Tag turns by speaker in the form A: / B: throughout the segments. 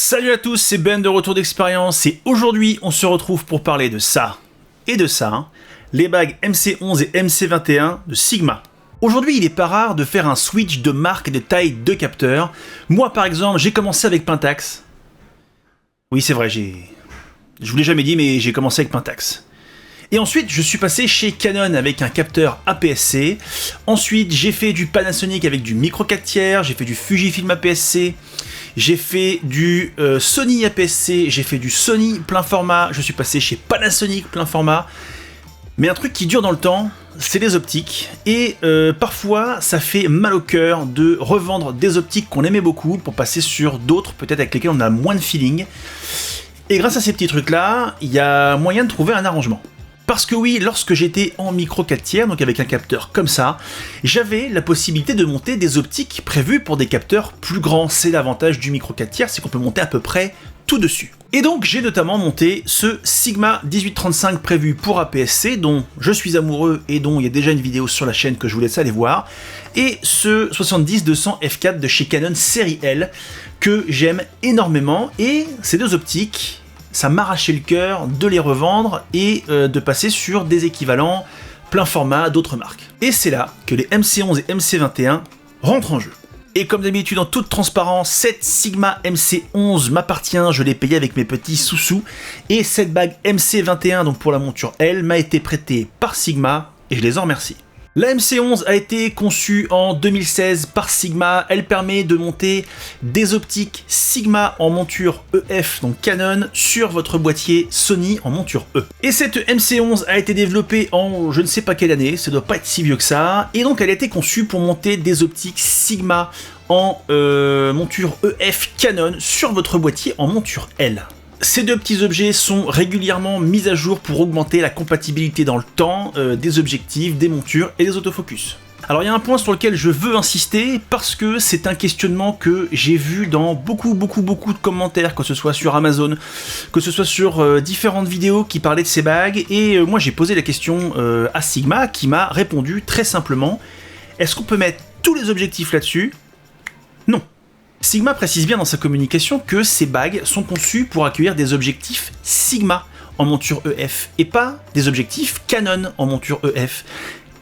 A: Salut à tous, c'est Ben de Retour d'Expérience et aujourd'hui on se retrouve pour parler de ça et de ça, les bagues MC11 et MC21 de Sigma. Aujourd'hui il est pas rare de faire un switch de marque et de taille de capteurs. Moi par exemple j'ai commencé avec Pentax. Oui c'est vrai, je vous l'ai jamais dit mais j'ai commencé avec Pentax. Et ensuite, je suis passé chez Canon avec un capteur APS-C. Ensuite, j'ai fait du Panasonic avec du micro 4/3, j'ai fait du Fujifilm APS-C, j'ai fait du Sony APS-C, j'ai fait du Sony plein format, je suis passé chez Panasonic plein format. Mais un truc qui dure dans le temps, c'est les optiques. Et parfois, ça fait mal au cœur de revendre des optiques qu'on aimait beaucoup pour passer sur d'autres, peut-être avec lesquelles on a moins de feeling. Et grâce à ces petits trucs-là, il y a moyen de trouver un arrangement. Parce que oui, lorsque j'étais en micro 4/3, donc avec un capteur comme ça, j'avais la possibilité de monter des optiques prévues pour des capteurs plus grands. C'est l'avantage du micro 4/3, c'est qu'on peut monter à peu près tout dessus. Et donc j'ai notamment monté ce Sigma 1835 prévu pour APS-C, dont je suis amoureux et dont il y a déjà une vidéo sur la chaîne que je vous laisse aller voir, et ce 70-200 f4 de chez Canon série L, que j'aime énormément, et ces deux optiques, ça m'arrachait le cœur de les revendre et de passer sur des équivalents plein format d'autres marques. Et c'est là que les MC11 et MC21 rentrent en jeu. Et comme d'habitude, en toute transparence, cette Sigma MC11 m'appartient, je l'ai payé avec mes petits sous-sous, et cette bague MC21, donc pour la monture L, m'a été prêtée par Sigma, et je les en remercie. La MC11 a été conçue en 2016 par Sigma, elle permet de monter des optiques Sigma en monture EF, donc Canon, sur votre boîtier Sony en monture E. Et cette MC11 a été développée en je ne sais pas quelle année, ça doit pas être si vieux que ça, et donc elle a été conçue pour monter des optiques Sigma en monture EF Canon sur votre boîtier en monture L. Ces deux petits objets sont régulièrement mis à jour pour augmenter la compatibilité dans le temps des objectifs, des montures et des autofocus. Alors il y a un point sur lequel je veux insister parce que c'est un questionnement que j'ai vu dans beaucoup de commentaires, que ce soit sur Amazon, que ce soit sur différentes vidéos qui parlaient de ces bagues, et moi j'ai posé la question à Sigma qui m'a répondu très simplement: est-ce qu'on peut mettre tous les objectifs là-dessus? Non. Sigma précise bien dans sa communication que ces bagues sont conçues pour accueillir des objectifs Sigma en monture EF et pas des objectifs Canon en monture EF.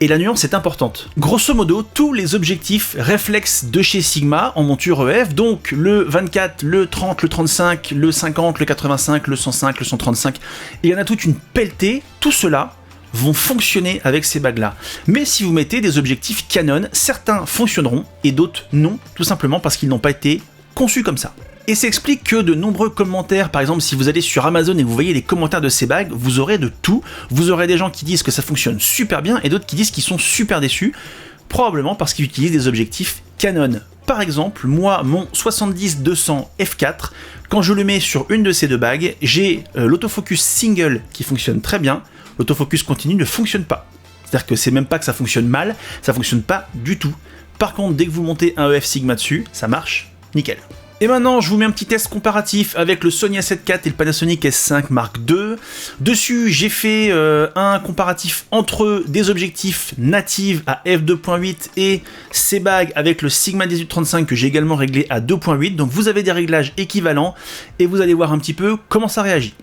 A: Et la nuance est importante. Grosso modo, tous les objectifs réflexes de chez Sigma en monture EF, donc le 24, le 30, le 35, le 50, le 85, le 105, le 135, il y en a toute une pelletée, tout cela vont fonctionner avec ces bagues-là. Mais si vous mettez des objectifs Canon, certains fonctionneront et d'autres non, tout simplement parce qu'ils n'ont pas été conçus comme ça. Et ça explique que de nombreux commentaires, par exemple si vous allez sur Amazon et vous voyez les commentaires de ces bagues, vous aurez de tout. Vous aurez des gens qui disent que ça fonctionne super bien et d'autres qui disent qu'ils sont super déçus, probablement parce qu'ils utilisent des objectifs Canon. Par exemple, moi, mon 70-200 f4, quand je le mets sur une de ces deux bagues, j'ai l'autofocus single qui fonctionne très bien. L'autofocus continu ne fonctionne pas. C'est-à-dire que c'est même pas que ça fonctionne mal, ça fonctionne pas du tout. Par contre, dès que vous montez un EF Sigma dessus, ça marche nickel. Et maintenant, je vous mets un petit test comparatif avec le Sony A7 IV et le Panasonic S5 Mark II. Dessus, j'ai fait un comparatif entre des objectifs natifs à f2.8 et ces bagues avec le Sigma 1835 que j'ai également réglé à 2.8. Donc vous avez des réglages équivalents et vous allez voir un petit peu comment ça réagit.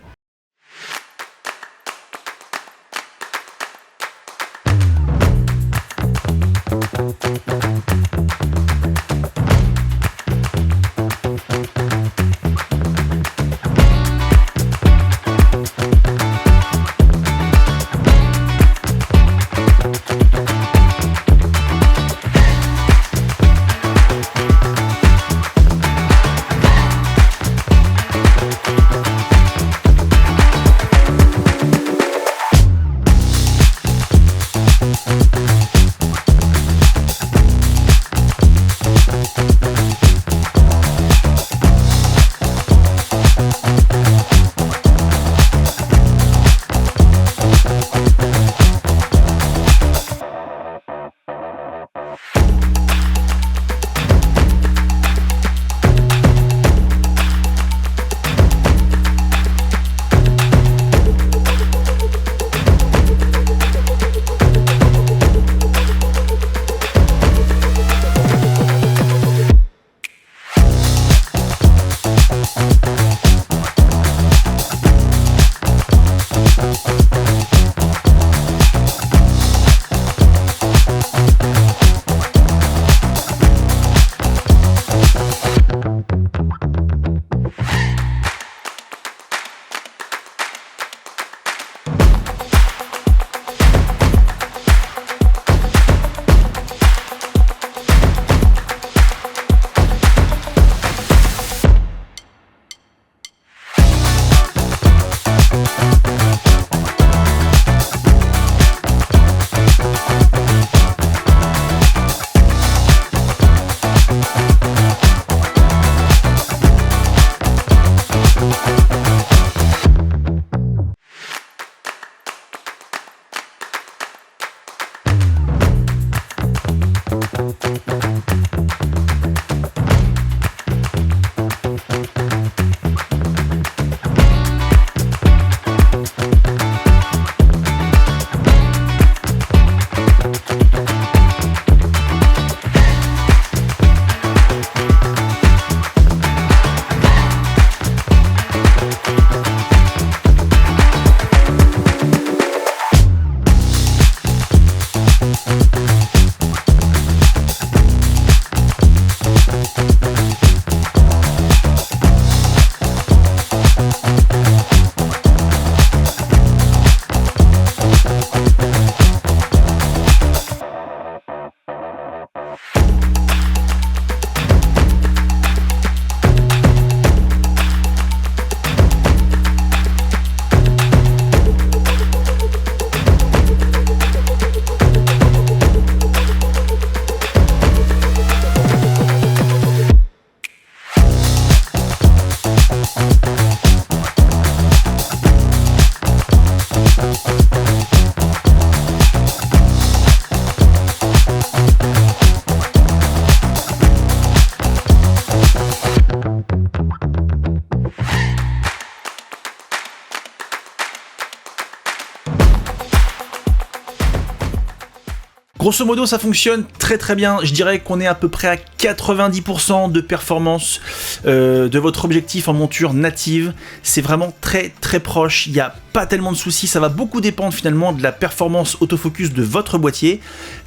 A: Grosso modo, ça fonctionne très très bien. Je dirais qu'on est à peu près à 90% de performance de votre objectif en monture native. C'est vraiment très très proche. Il n'y a pas tellement de soucis. Ça va beaucoup dépendre finalement de la performance autofocus de votre boîtier.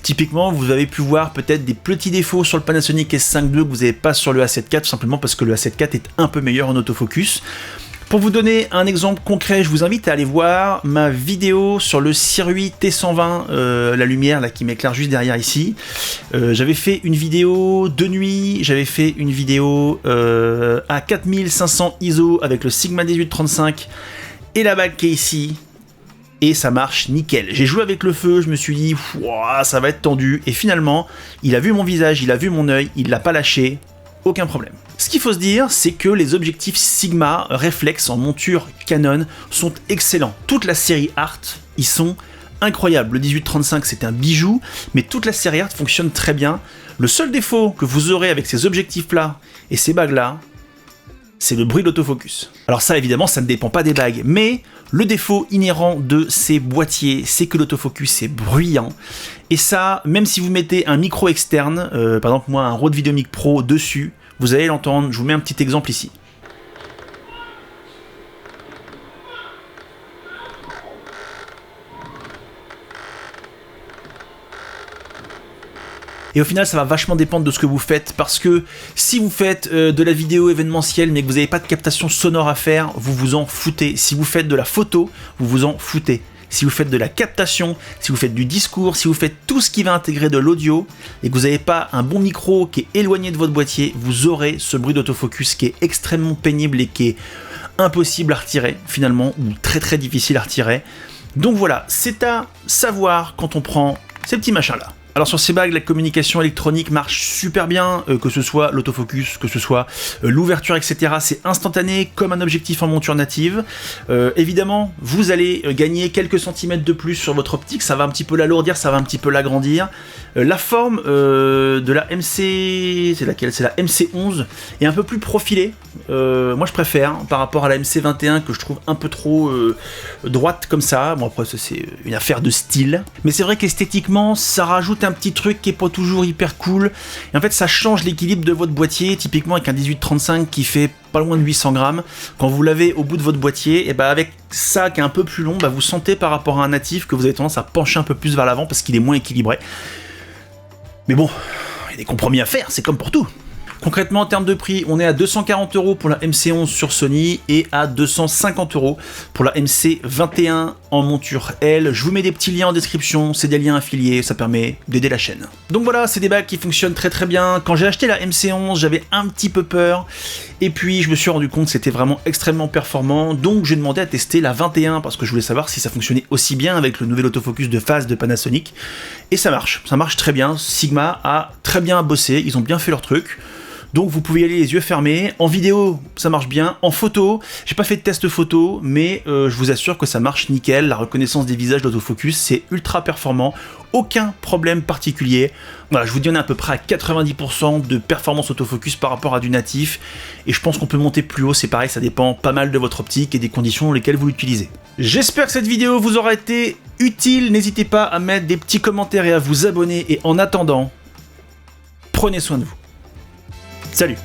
A: Typiquement, vous avez pu voir peut-être des petits défauts sur le Panasonic S5 II que vous n'avez pas sur le A7 IV, tout simplement parce que le A7 IV est un peu meilleur en autofocus. Pour vous donner un exemple concret, je vous invite à aller voir ma vidéo sur le Sirui T120, la lumière là qui m'éclaire juste derrière ici. J'avais fait une vidéo de nuit, j'avais fait une vidéo à 4500 ISO avec le Sigma 1835 et la bague qui est ici. Et ça marche nickel. J'ai joué avec le feu, je me suis dit, ça va être tendu. Et finalement, il a vu mon visage, il a vu mon œil, il l'a pas lâché. Aucun problème. Ce qu'il faut se dire, c'est que les objectifs Sigma réflexe en monture Canon sont excellents. Toute la série Art, ils sont incroyables. Le 1835, c'est un bijou, mais toute la série Art fonctionne très bien. Le seul défaut que vous aurez avec ces objectifs-là et ces bagues-là, c'est le bruit de l'autofocus. Alors ça, évidemment, ça ne dépend pas des bagues, mais le défaut inhérent de ces boîtiers, c'est que l'autofocus est bruyant. Et ça, même si vous mettez un micro externe, par exemple moi un Rode VideoMic Pro dessus, vous allez l'entendre. Je vous mets un petit exemple ici. Et au final, ça va vachement dépendre de ce que vous faites, parce que si vous faites de la vidéo événementielle mais que vous n'avez pas de captation sonore à faire, vous vous en foutez. Si vous faites de la photo, vous vous en foutez. Si vous faites de la captation, si vous faites du discours, si vous faites tout ce qui va intégrer de l'audio, et que vous n'avez pas un bon micro qui est éloigné de votre boîtier, vous aurez ce bruit d'autofocus qui est extrêmement pénible et qui est impossible à retirer, finalement, ou très très difficile à retirer. Donc voilà, c'est à savoir quand on prend ces petits machins-là. Alors sur ces bagues, la communication électronique marche super bien, que ce soit l'autofocus, que ce soit l'ouverture, etc. C'est instantané comme un objectif en monture native. Évidemment, vous allez gagner quelques centimètres de plus sur votre optique, ça va un petit peu l'alourdir, ça va un petit peu l'agrandir. La forme de la MC, c'est laquelle? C'est la MC11, est un peu plus profilée. Moi je préfère par rapport à la MC21 que je trouve un peu trop droite comme ça. Bon après c'est une affaire de style. Mais c'est vrai qu'esthétiquement ça rajoute un petit truc qui est pas toujours hyper cool. Et en fait ça change l'équilibre de votre boîtier. Typiquement avec un 1835 qui fait pas loin de 800 grammes. Quand vous l'avez au bout de votre boîtier, et bah avec ça qui est un peu plus long, bah vous sentez par rapport à un natif que vous avez tendance à pencher un peu plus vers l'avant parce qu'il est moins équilibré. Mais bon, il y a des compromis à faire, c'est comme pour tout. Concrètement, en termes de prix, on est à 240 € pour la MC11 sur Sony et à 250 € pour la MC21 en monture L. Je vous mets des petits liens en description, c'est des liens affiliés, ça permet d'aider la chaîne. Donc voilà, c'est des bagues qui fonctionnent très très bien. Quand j'ai acheté la MC11, j'avais un petit peu peur, et puis je me suis rendu compte que c'était vraiment extrêmement performant, donc j'ai demandé à tester la 21 parce que je voulais savoir si ça fonctionnait aussi bien avec le nouvel autofocus de phase de Panasonic, et ça marche très bien. Sigma a très bien bossé, ils ont bien fait leur truc. Donc vous pouvez y aller les yeux fermés. En vidéo, ça marche bien. En photo, j'ai pas fait de test photo, mais je vous assure que ça marche nickel. La reconnaissance des visages d'autofocus, c'est ultra performant. Aucun problème particulier. Voilà, je vous dis on est à peu près à 90% de performance autofocus par rapport à du natif. Et je pense qu'on peut monter plus haut, c'est pareil, ça dépend pas mal de votre optique et des conditions dans lesquelles vous l'utilisez. J'espère que cette vidéo vous aura été utile. N'hésitez pas à mettre des petits commentaires et à vous abonner. Et en attendant, prenez soin de vous. Salut!